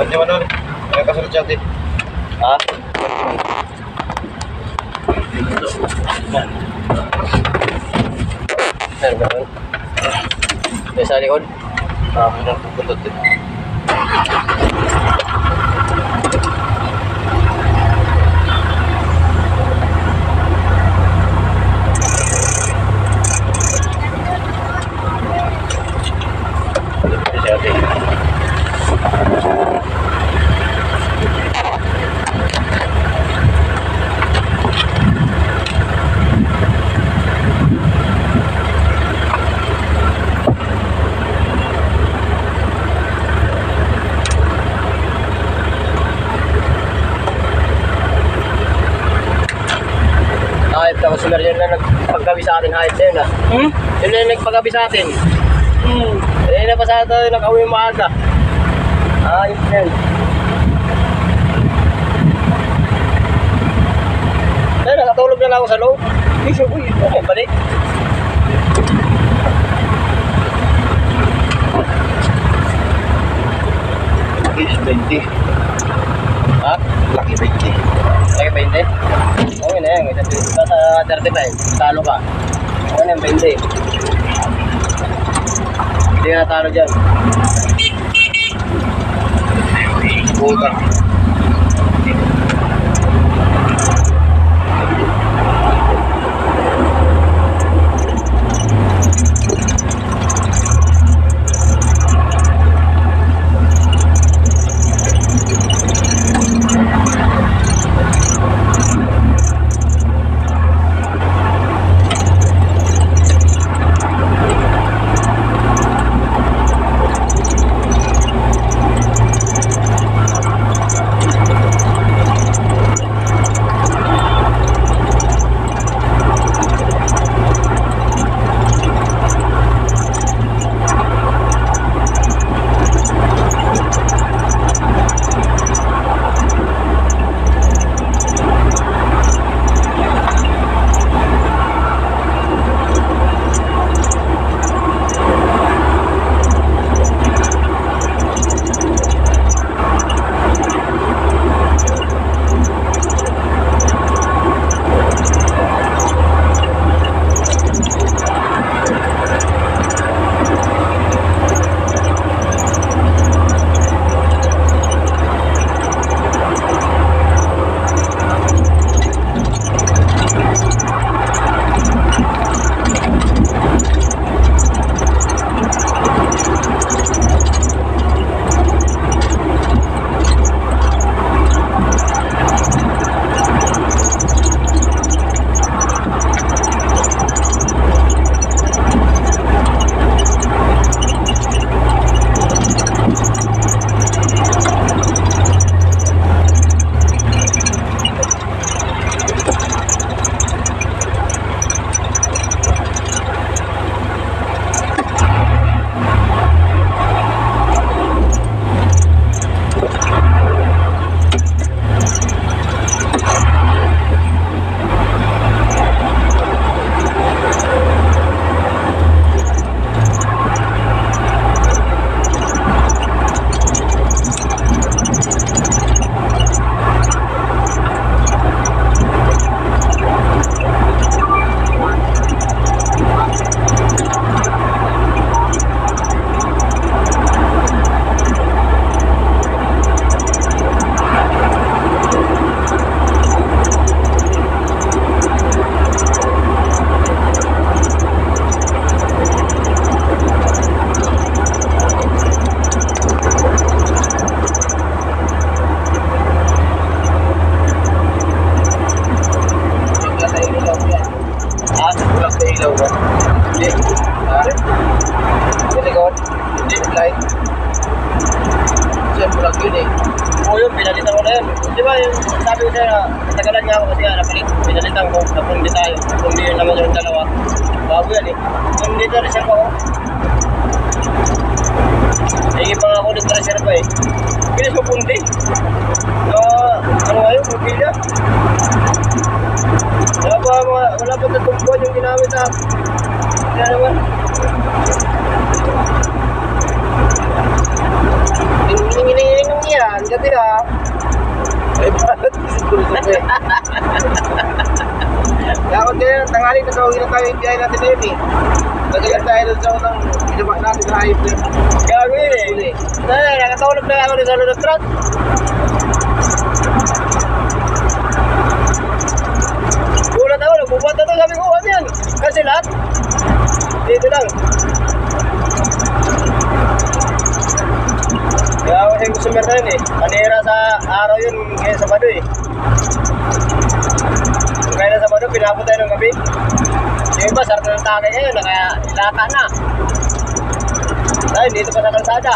Pwede mo nun. Kaya kasunod siya din. Ha? Meron ba yun? May sa likod? Munang pupuntot din. Pwede siya din. Hayop tapos sila yun na nagpagabi sa atin, hayop na yun ah. Yun na yung nagpagabi sa atin. Ayun na pa sa atin, nag-uwi maaga. Hayop na yun. Ayun, nakatulog na lang ako sa loob. Isyo ko yun, okay, balik. Is 20. Ha? Laki 20. Lagi 20? Okay na yan, sa 35, talo ka. Okay na yan, 20. Hindi ka natalo dyan. Puta. pinalitan ko na yun. Di ba yung sabi ko sa'yo, natagalan niya ako kasi napalit. Pinalitan ko, napundi tayo. Napundi yun naman yung dalawa. Bago yan eh. Yung dito reserve ako. Hingin pa nga ako dito reserve eh. Pinis mo pundi. Ano nga yun, pupila. Wala pa natungkuan yung ginamit ha. Kaya naman. Hinihingi nung yan. din ha. Ay, bakit? Siguro-siguro eh. Kaya ako din, tanghali na gawin na tayo yung biyahe natin na yun eh. Nagalan tayo doon sa unang binaba natin sa hayop na yun. Gago yun eh. Nakatulog na ako sa lunod truck. Gulat ako, nagbubuhat na to. Sabi ko, ano yan? Kasi lahat. Dito lang. Kaya ako yung customer na yun eh. Panira sa araw yun ngayon Sabado eh. Kaya na Sabado, pinabot tayo ng gabi. Yung iba, sarap na ng tagay ngayon, kaya ilata na. Dahil dito pa sa kalsada.